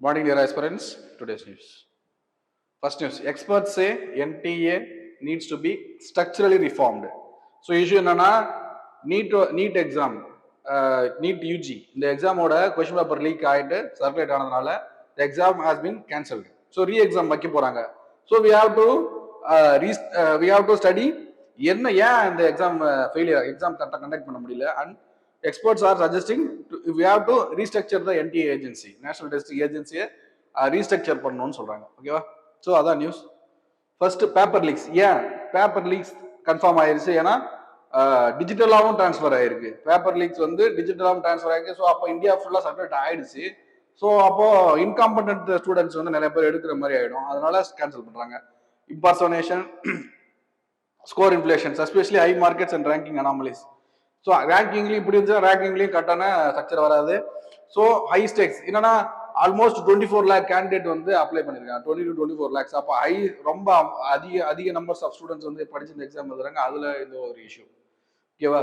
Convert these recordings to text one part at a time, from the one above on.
Morning, dear aspirants. Today's news. First news: experts say NTA needs to be structurally reformed. So issue என்னன்னா NEET exam NEET UG இந்த எக்ஸாமோட question paper leak ஆகிட்டு circulate ஆனதுனால exam has been cancelled. So re exam வைக்க போறாங்க. So we have to study என்ன ஏன் இந்த எக்ஸாம் ஃபெயிலியர் எக்ஸாம் கரெக்டாக கண்டக்ட் பண்ண முடியல. And experts are suggesting we have to restructure the NTA agency, National Testing Agency restructure பண்ணணும்னு சொல்றாங்க. ஓகேவா? ஸோ அதான் நியூஸ். First paper leaks. ஏன் பேப்பர் லீக்ஸ் கன்ஃபார்ம் ஆயிருச்சு? ஏன்னா டிஜிட்டலாகவும் டிரான்ஸ்ஃபர் ஆயிருக்கு. பேப்பர் லீக்ஸ் வந்து டிஜிட்டலாகவும் டிரான்ஸ்ஃபர் ஆயிருக்கு. ஸோ அப்போ இந்தியா ஃபுல்லாக சர்க்குலேட் ஆயிடுச்சு. ஸோ அப்போ இன்காம்படன்ட் ஸ்டூடெண்ட்ஸ் வந்து நிறைய பேர் எடுக்கிற மாதிரி ஆயிடும். அதனால கேன்சல் பண்றாங்க. Impersonation, score inflations, especially high markets and ranking anomalies. So ரேங்கிங்லையும் இப்படி இருந்துச்சு, ரேங்கிங்லையும் கரெக்டான ஸ்ட்ரக்சர் வராது. ஸோ ஹை ஸ்டேக்ஸ் என்னன்னா ஆல்மோஸ்ட் 24 lakh கேண்டிடேட் வந்து அப்ளை பண்ணிருக்காங்க. 20 to 24 lakhs. அப்போ ரொம்ப அதிக நம்பர்ஸ் ஆஃப் ஸ்டூடெண்ட்ஸ் வந்து படிச்சு இந்த எக்ஸாம் எழுதுறாங்க. அதுல இந்த ஒரு இஷ்யூ. ஓகேவா?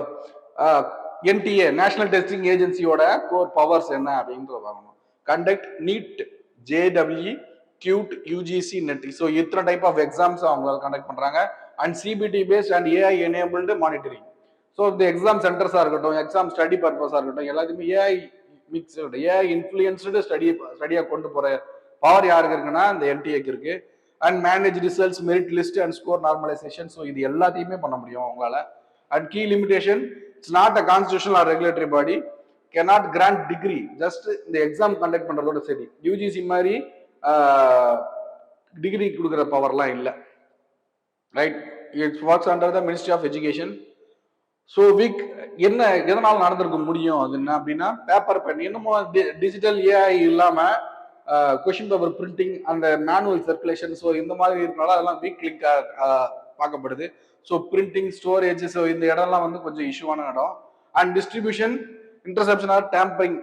NTA நேஷனல் டெஸ்டிங் ஏஜென்சியோட கோர் பவர்ஸ் என்ன அப்படின்றத பார்க்கணும். Conduct NEET, JEE, QUT, UGC, NET. So இத்தனை டைப் ஆஃப் எக்ஸாம்ஸ் அவங்க கண்டக்ட் பண்றாங்க. And CBT based and AI enabled monitoring. So இந்த எக்ஸாம் சென்டர்ஸாக இருக்கட்டும், எக்ஸாம் ஸ்டடி பர்பஸாக இருக்கட்டும், எல்லாத்தையுமே AI மிக்ஸ்டு, AI இன்ஃப்ளூயன்ஸ்டு ஸ்டடியாக கொண்டு போகிற பவர் யாருக்கு இருக்குன்னா இந்த NTAக்கு இருக்கு. And manage results, merit list and score normalization. So இது எல்லாத்தையுமே பண்ண முடியும் அவங்களால. And key limitation, it's not a constitutional or regulatory body, cannot grant degree. Just இந்த எக்ஸாம் கண்டக்ட் பண்றதோட சரி. UGC மாதிரி டிகிரி கொடுக்குற பவர்லாம் இல்லை. Right? It's works under the ministry of education. So weak என்ன எதனால நடந்திருக்க முடியும்? அது என்ன அப்படின்னா பேப்பர் பென். இன்னமும் டிஜிட்டல் AI இல்லாம கொஸ்டின் பேப்பர் பிரிண்டிங், அந்த மேனுவல் சர்க்குலேஷன், ஸோ இந்த மாதிரி இருக்கனால அதெல்லாம் வீக் லிங்க் பார்க்கப்படுது. ஸோ பிரிண்டிங், ஸ்டோரேஜ், ஸோ இந்த இடம்லாம் வந்து கொஞ்சம் இஷ்யூவான இடம். And distribution, interception or tampering,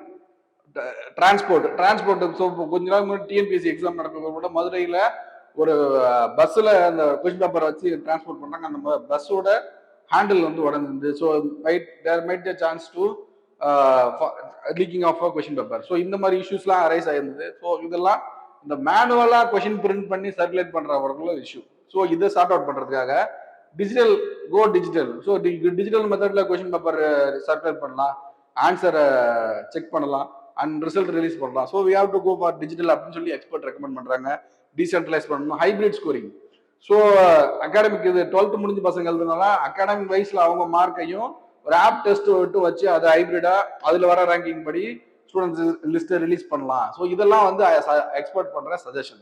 transport. So கொஞ்ச நாள் முன்னாடி TNPSC எக்ஸாம் நடக்கிறத கூட மதுரையில ஒரு பஸ்ஸில் அந்த கொஸ்டின் பேப்பர் வச்சு டிரான்ஸ்போர்ட் பண்ணாங்க. அந்த பஸ்ஸோட ஹேண்டில் வந்து உடஞ்சிருந்து. So there might the chance to leaking of question paper. So இந்த மாதிரி இஷ்யூஸ்லாம் அரைஸ் ஆயிருந்தது. ஸோ இதெல்லாம் இந்த மேனுவலாக கொஸ்டின் பிரிண்ட் பண்ணி சர்க்குலேட் பண்றவங்களும் இஷ்யூ. ஸோ இதை சார்ட் அவுட் பண்றதுக்காக டிஜிட்டல் டிஜிட்டல். ஸோ டிஜிட்டல் மெத்தட்ல கொஸ்டின் பேப்பர் சர்க்குலேட் பண்ணலாம், ஆன்சரை செக் பண்ணலாம் அண்ட் ரிசல்ட் ரிலீஸ் பண்ணலாம். So we have to go for digital அப்படின்னு சொல்லி எக்ஸ்பர்ட் ரெக்கமெண்ட் பண்றாங்க. டீசென்ட்ரலைஸ் பண்ணணும், ஹைபிரிட் ஸ்கோரிங். ஸோ அகாடமிக் இது 12th முடிஞ்ச பசங்க எழுதுனால அகாடமிக் வைஸ்ல அவங்க மார்க்கையும் ஒரு ஆப் டெஸ்ட் விட்டு வச்சு அது ஹைபிரிடா அதுல வர ரேங்கிங் படி ஸ்டூடெண்ட்ஸ் லிஸ்ட் ரிலீஸ் பண்ணலாம். ஸோ இதெல்லாம் வந்து எக்ஸ்பர்ட் பண்ற சஜஷன்.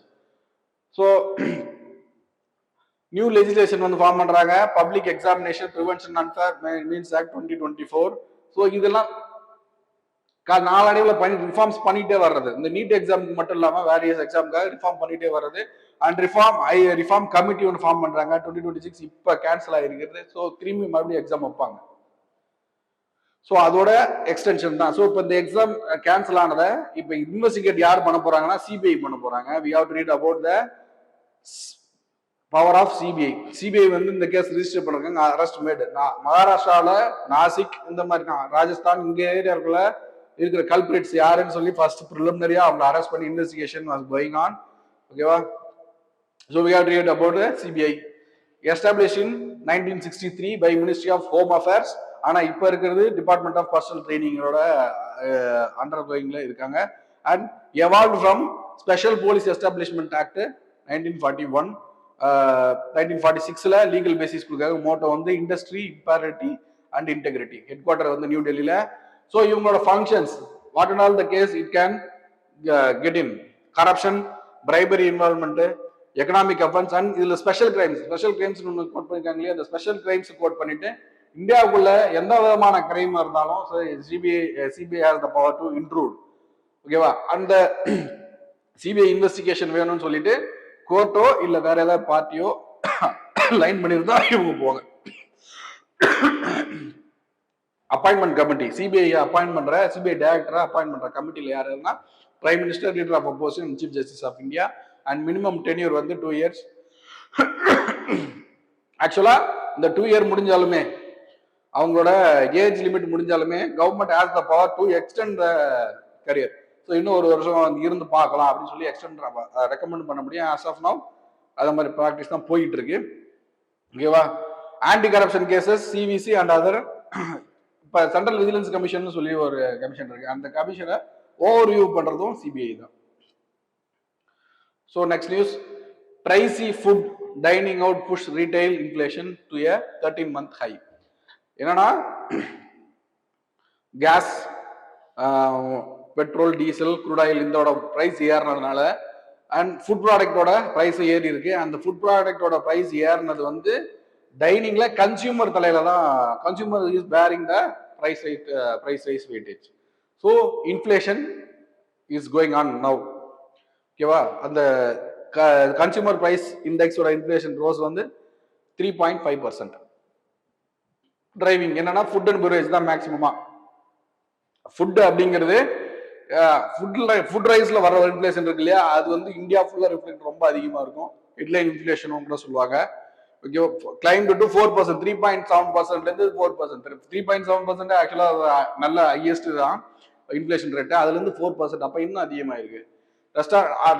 ஸோ நியூ லெஜிஸ்லேஷன் வந்து ஃபார்ம் பண்றாங்க. Public examination prevention unfair means act 2024. So இதெல்லாம் நாளடைவில் ரிஃபார்ம்ஸ் பண்ணிட்டே வர்றது. இந்த நீட் எக்ஸாமுக்கு மட்டும் இல்லாம வேரியஸ் எக்ஸாமுக்காக ரிஃபார்ம் பண்ணிட்டே வர்றது. அண்ட் ரிஃபார்ம் கமிட்டி ஒன்று ஃபார்ம் பண்றாங்க. 2026 இப்ப கேன்சல் ஆகிருக்கிறது. ஸோ திரும்பி மறுபடியும் எக்ஸாம் வைப்பாங்க. ஸோ அதோட எக்ஸ்டென்ஷன் தான். ஸோ இப்போ இந்த எக்ஸாம் கேன்சல் ஆனதை இப்போ இன்வெஸ்டிகேட் யார் பண்ண போறாங்கன்னா CBI பண்ண போறாங்க. We have to read about the power of CBI வந்து இந்த கேஸ் ரிஜிஸ்டர் பண்ணிருக்காங்க. அரெஸ்ட் மேட் மகாராஷ்டிரால நாசிக், இந்த மாதிரி ராஜஸ்தான், இங்க ஏரியாக்குள்ள இருக்கிற கல்பிரேட்ஸ் யாருன்னு சொல்லி ஃபர்ஸ்ட் ப்ரிலிமினரியா அவங்க அரெஸ்ட் பண்ணி இன்வெஸ்டிகேஷன் வாஸ் கோயிங் ஆன். ஓகேவா? So we have to read about the CBI established in 1963 by Ministry of Home Affairs. ஆனா இப்ப இருக்கிறது டிபார்ட்மெண்ட் ஆஃப் பர்சனல் ட்ரைனிங்கோட அண்டர் கோயிங்ல இருக்காங்க. And evolved from special police establishment act 1941. 1946ல legal basis கொடுக்காங்க. Motto வந்து industry, impartiality and integrity. Head quarter வந்து நியூ டெல்லியில. ஸோ இவங்களோட functions what and all the case it can get in corruption, bribery involvement, economic offence and இதுல special crimes ஒன்று quote பண்ணிருக்காங்களே, அந்த ஸ்பெஷல் கிரைம்ஸ் கோட் பண்ணிட்டு இந்தியாவுக்குள்ள எந்த விதமான கிரைம் இருந்தாலும் CBI has the power to intrude. ஓகேவா? அந்த CBI இன்வெஸ்டிகேஷன் வேணும்னு சொல்லிட்டு கோர்ட்டோ இல்ல வேற ஏதாவது பார்ட்டியோ லைன் பண்ணியிருந்தா இவங்க போவாங்க. அப்பாயின்மெண்ட் கமிட்டி, CBI அப்பாயின்ட் பண்ற CBI டைரக்டரா அப்பாயின்ட் பண்ற கமிட்டியில யார் இருந்தா prime minister, leader of opposition, chief justice of India. And minimum tenure வந்து 2 years. ஆக்சுவலா இந்த 2 year முடிஞ்சாலுமே அவங்களோட ஏஜ் லிமிட் முடிஞ்சாலுமே government has the power to extend the career. So இன்னும் ஒரு வருஷம் இருந்து பார்க்கலாம் அப்படின்னு சொல்லி எக்ஸ்டெண்ட் ரெக்கமெண்ட் பண்ண முடியும். ஆஸ் ஆஃப் நவ் அது மாதிரி ப்ராக்டிஸ் தான் போயிட்டு இருக்கு. ஓகேவா? Anti corruption cases CVC and other. இப்போ சென்ட்ரல் விஜிலன்ஸ் கமிஷன் சொல்லி ஒரு கமிஷன் இருக்கு. அந்த கமிஷனை ஓவர் வியூ பண்றதும் சிபிஐ தான். So next news, pricey food dining out push retail inflation to a 13-month high. என்னன்னா gas, petrol, diesel, crude oil இதோட பிரைஸ் ஏறினதுனால அண்ட் ஃபுட் ப்ராடக்டோட பிரைஸ் ஏறி இருக்கு. அந்த ஃபுட் ப்ராடக்டோட பிரைஸ் ஏறினது வந்து டைனிங்ல கன்சியூமர் தலையில தான். Consumer is bearing the price rise weightage. So inflation is going on now. ஓகேவா? அந்த கன்சியூமர் பிரைஸ் இண்டெக்ஸோட இன்ஃபிளேஷன் ரோஸ் வந்து 3.5%. டிரைவிங் என்னன்னா ஃபுட் அண்ட் பெவரேஜ் தான் மேக்சிமமா. ஃபுட் அப்படிங்கிறது ஃபுட் ரைஸ்ல வர இன்ஃபிளேஷன் இருக்கு இல்லையா, அது வந்து இந்தியா ஃபுல்லா ரிஃப்ளெக்ட் ரொம்ப அதிகமா இருக்கும். ஹெட்லைன் இன்ஃபிளேஷன் கூட சொல்லுவாங்க. ஓகே, கிளைம்டு டு 4%, 3.7% இருந்து 4%. 3.7% ஆக்சுவலா நல்ல ஹையஸ்ட் தான் இன்ஃபிளேஷன் ரேட். அதுல இருந்து 4%, அப்ப இன்னும் அதிகமா இருக்கு.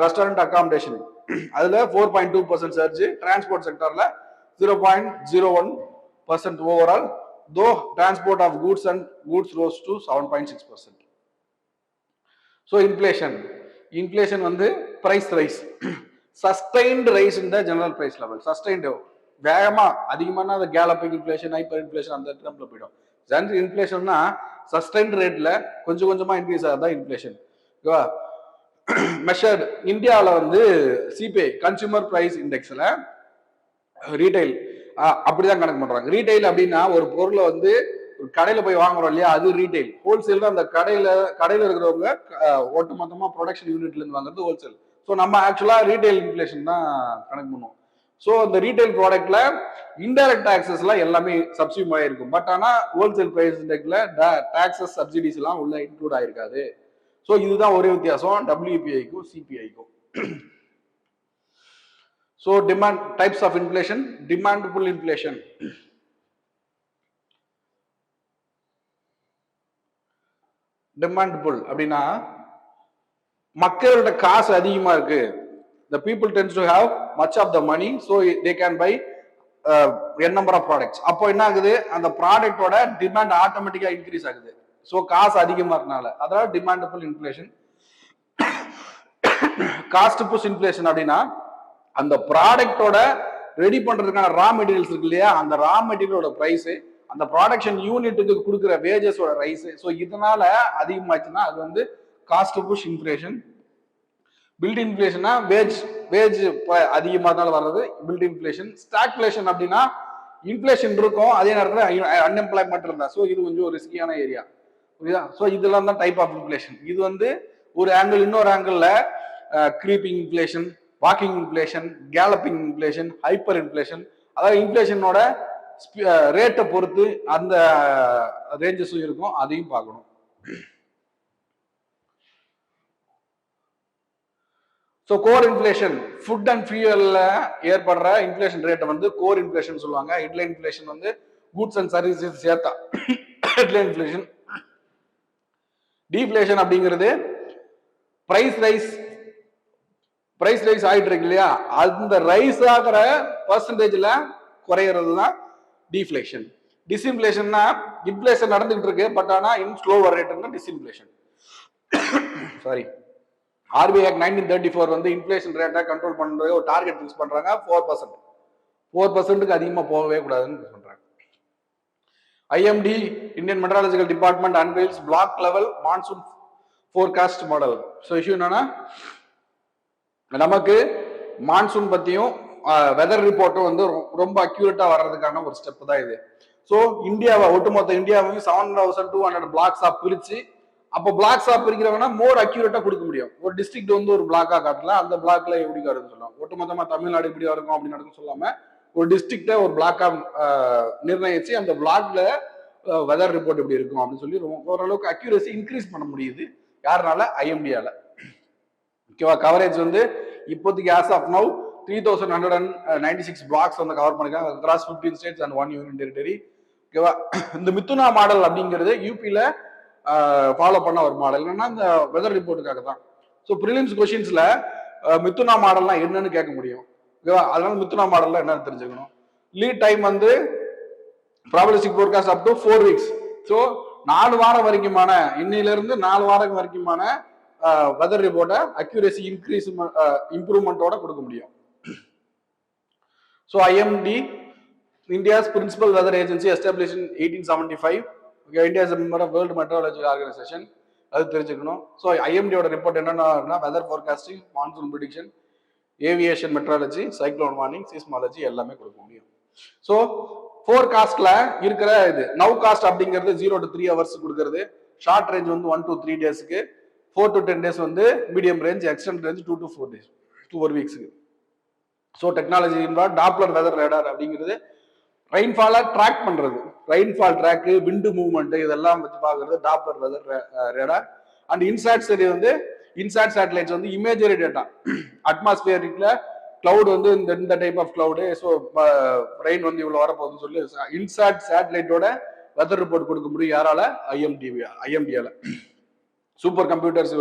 ரெஸ்டாரண்ட் அகாமடேஷன் அதுல 4.2% சர்ஜ். டிரான்ஸ்போர்ட் செக்டர்ல 0.01% overall, though transport of goods and goods rose to 7.6%. So inflation வந்து price rise, sustained rise in the general price level. Sustained வேகமா அதிகமான அந்த கேலப்பிங் இன்ஃபிளேஷன், ஹைப்பர் இன்ஃபிளேஷன் அந்த டேர்ம்ல போயிடும். ஜெனரல் இன்ஃபிளேஷன்னா சஸ்டைன்டு ரேட்ல கொஞ்சம் கொஞ்சமா இன்க்ரீஸ் ஆகுதான் இன்ஃபிளேஷன். ஓகேவா? மெஷர்ட் இந்தியாவில் வந்து சிபிஐ கன்சியூமர் பிரைஸ் இண்டெக்ஸ்ல ரீட்டைல் அப்படிதான் கணக்கு பண்றாங்க. ரீட்டைல் அப்படின்னா ஒரு பொருளை வந்து ஒரு கடையில போய் வாங்குறோம் இல்லையா, அது ரீட்டைல். ஹோல்சேல் அந்த கடையில இருக்கிறவங்க ஒட்டு மொத்தமா ப்ரொடக்ஷன் யூனிட்ல இருந்து வாங்குறது ஹோல்சேல். ஸோ நம்ம ஆக்சுவலா ரீட்டைல் இன்ஃபிளேஷன் தான் கணக்கு பண்ணுவோம். ஸோ அந்த ரீட்டைல் ப்ராடக்ட்ல இன்டைரக்ட் டாக்ஸஸ்லாம் எல்லாமே சப்சிடியூம் ஆயிருக்கும். பட் ஆனா ஹோல்சேல் பிரைஸ் இண்டெக்ஸ்ல டாக்ஸஸ் சப்சிடிஸ் எல்லாம் உள்ள இன்க்ளூட் ஆயிருக்காது. ஸோ இதுதான் ஒரே வித்தியாசம் டபிள்யூபிஐக்கும் சிபிஐக்கும். So demand types of inflation, demand pull inflation. Demand pull அப்படின்னா மக்களோட காசு அதிகமா இருக்கு. The people tends to have much of the money, so they can buy n number of products. அப்போ என்ன ஆகுது, அந்த ப்ராடக்டோட டிமாண்ட் ஆட்டோமேட்டிக்கா இன்க்ரீஸ் ஆகுது. ஸோ காசு அதிகமா இருக்கனால, அதனால demand pull inflation. Cost push inflation அப்படின்னா அந்த ப்ராடக்டோட ரெடி பண்றதுக்கான ரா மெட்டீரியல்ஸ் இருக்கு இல்லையா, அந்த ரா மெட்டீரியலோட பிரைஸ், அந்த ப்ராடக்ஷன் யூனிட்டுக்கு கொடுக்குற வேஜஸோட ரைஸ், ஸோ இதனால அதிகமாச்சுன்னா அது வந்து காஸ்ட் புஷ் இன்ஃபிளேஷன். பில்ட் இன்ஃபிளேஷனா வேஜ் அதிகமாக இருந்தாலும் வர்றது பில்ட் இன்ஃபிளேஷன். ஸ்டாக்ஃபிளேஷன் அப்படின்னா இன்ஃபிளேஷன் இருக்கும், அதே நேரத்தில் அன்எம்ப்ளாய்மெண்ட் இருந்தா, ஸோ இது கொஞ்சம் ஒரு ரிஸ்கியான ஏரியா. புரியுதா? ஸோ இதெல்லாம் தான் டைப் ஆஃப் இன்ஃபிளேஷன். இது வந்து ஒரு ஆங்கிள். இன்னொரு angle creeping inflation, walking inflation, galloping inflation, hyper inflation. அதாவது இன்ஃபிளேஷனோட ரேட்டை பொறுத்து அந்த ரேஞ்சஸும் இருக்கும், அதையும் பார்க்கணும். So core inflation, food and ஃபியூயல்ல ஏற்படுற இன்ஃபிளேஷன் ரேட்டை வந்து கோர் இன்ஃபிளேஷன் சொல்லுவாங்க. ஹெட்லைன் இன்ஃபிளேஷன் வந்து கூட்ஸ் அண்ட் சர்வீசஸ் சேர்த்தா ஹெட்லைன் இன்ஃபிளேஷன். டீஃபிளேஷன் அப்படிங்கிறது பிரைஸ் ரைஸ் ஆயிட்டு இருக்கு இல்லையா, அந்த ரைஸ் ஆகிற பர்சன்டேஜ்ல குறையிறது தான் டீஃபிளேஷன். டிஸ்இன்ஃபிளேஷன்னா இன்ஃபிளேஷன் நடந்துகிட்டு இருக்கு, பட் ஆனா in slower rate disinflation. Sorry, RBI act 1934 வந்து இன்ஃபிளேஷன் ரேட்டை கண்ட்ரோல் பண்றது ஒரு டார்கெட் ஃபிக்ஸ் பண்றாங்க. 4%க்கு அதிகமா போகவே கூடாதுன்னு சொல்றாங்க. IMD Indian meteorological department unveils block level monsoon forecast model. So issue என்னன்னா, நமக்கு மான்சூன் பத்தியும் வெதர் ரிப்போர்ட்டும் வந்து ரொம்ப அக்யூரேட்டா வர்றதுக்கான ஒரு ஸ்டெப் தான் இது. ஸோ இந்தியாவை ஒட்டுமொத்த இந்தியாவையும் 7200 பிளாக்ஸா பிரிச்சு, அப்போ பிளாக்ஸா பிரிக்கிறவங்கன்னா மோர் அக்யூரேட்டா கொடுக்க முடியும். ஒரு டிஸ்ட்ரிக்ட் வந்து ஒரு பிளாக்கா காட்டலாம், அந்த பிளாக்ல எப்படி வருதுன்னு சொல்லலாம். ஒட்டுமொத்தமா தமிழ்நாடு இப்படி இருக்கும் அப்படி நடக்கும் சொல்லாம ஒரு டிஸ்ட்ரிக்ட ஒரு பிளாக்கா நிர்ணயிச்சு அந்த பிளாக்ல வெதர் ரிப்போர்ட் எப்படி இருக்கும் அப்படின்னு சொல்லி ஓரளவுக்கு அக்யூரசி இன்க்ரீஸ் பண்ண முடியுது. யாருனால? ஐஎம்டியால. ஓகேவா? கவரேஜ் வந்து இப்போதைக்கு ஆஸ் ஆஃப் நவ் 3196 பிளாக்ஸ் வந்து கவர் பண்ணிருக்காங்க across 15 states and 1 union territory. ஓகேவா? இந்த மிதுனா மாடல் அப்படிங்கிறது யூபியில ஃபாலோ பண்ண ஒரு மாடல். என்னன்னா இந்த வெதர் ரிப்போர்ட்டுக்காக தான். ஸோ ப்ரிலிம்ஸ் கொஷின்ஸ்ல மித்துனா மாடல்லாம் என்னன்னு கேட்க முடியும். ஓகேவா? அதனால மித்துனா மாடல்லாம் என்னன்னு தெரிஞ்சுக்கணும். லீட் டைம் வந்து probabilistic forecast up to 4 weeks. So 4 வாரம் வரைக்குமான, இன்னையில இருந்து 4 வாரம் வரைக்குமான வெதர் ரிப்போர்ட்டை அக்யூரேசி இம்ப்ரூவ்மெண்ட்டோட கொடுக்க முடியும். So IMD, India's principal weather agency, established in 1875. Okay, India is a member of World Meteorological Organization. அது தெரிஞ்சுக்கணும். ஸோ ஐஎம்டியோட ரிப்போர்ட் என்னன்னா weather forecasting, monsoon prediction, aviation meteorology, cyclone warning, seismology எல்லாமே கொடுக்க முடியும். ஸோ ஃபோர்காஸ்ட்ல இருக்கிற இது நவ் காஸ்ட் அப்படிங்கிறது 0 to 3 hours கொடுக்கறது. ஷார்ட் ரேஞ்ச் வந்து 1 to 3 daysக்கு, 4 to 10 days வந்து medium range, extend range 2 to 4 days, 4 weeksக்கு. So technology involve. Doppler weather radar அப்படிங்கிறது ரெயின்ஃபாலை ட்ராக் பண்றது, ரெயின்ஃபால் ட்ராக், விண்டு மூவ்மெண்ட் இதெல்லாம் வச்சு பாக்குறது Doppler weather radar. And INSAT சரி வந்து இன்சாட் சேட்டலைட்ஸ் வந்து இமேஜரி டேட்டா, அட்மாஸ்பியரிக்ல கிளவுட் வந்து இந்த type of cloud, so rain வந்து இவ்வளவு வரப்போகுதுன்னு சொல்லி இன்சாட் சேட்டலைட்டோட வெதர் ரிப்போர்ட் கொடுக்க முடியும். யாரால? ஐஎம்டியால. சூப்பர் கம்ப்யூட்டர்ஸ்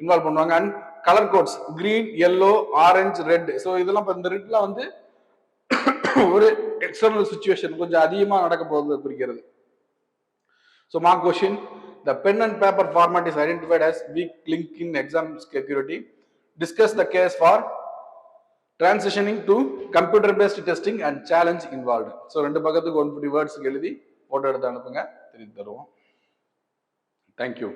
இன்வால்வ் பண்ணுவாங்க. And colour codes green, yellow, orange, red. So இதெல்லாம் இந்த ரெட்லாம் வந்து ஒரு எக்ஸ்டர்னல் சுச்சுவேஷன் கொஞ்சம் அதிகமா நடக்க போகுது குறிக்கிறது. So mark question, the pen and paper format is identified as weak link in exam security. Discuss the case for transitioning to computer based testing and challenge involved. So 2 பக்கத்துக்கு 150 words எழுதி photo எடுத்து அனுப்புங்க, திருப்பி தருவோம். Thank you.